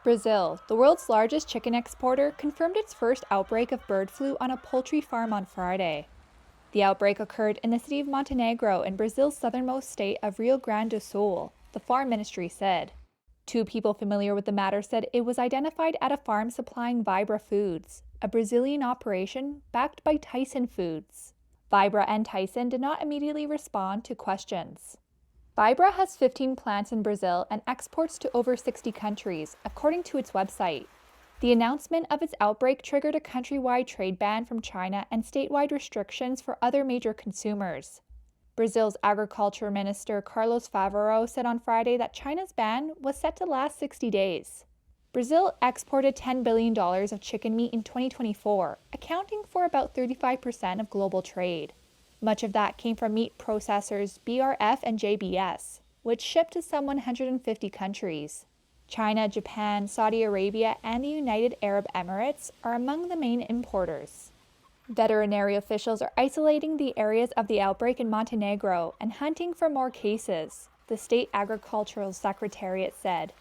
Brazil, the world's largest chicken exporter, confirmed its first outbreak of bird flu on a poultry farm on Friday. The outbreak occurred in the city of Montenegro in Brazil's southernmost state of Rio Grande do Sul, the farm ministry said. Two people familiar with the matter said it was identified at a farm supplying Vibra Foods, a Brazilian operation backed by Tyson Foods. Vibra and Tyson did not immediately respond to questions. Vibra has 15 plants in Brazil and exports to over 60 countries, according to its website. The announcement of its outbreak triggered a countrywide trade ban from China and statewide restrictions for other major consumers. Brazil's Agriculture Minister Carlos Favaro said on Friday that China's ban was set to last 60 days. Brazil exported $10 billion of chicken meat in 2024, accounting for about 35% of global trade. Much of that came from meat processors BRF and JBS, which shipped to some 150 countries. China, Japan, Saudi Arabia, and the United Arab Emirates are among the main importers. Veterinary officials are isolating the areas of the outbreak in Montenegro and hunting for more cases, the state agricultural secretariat said.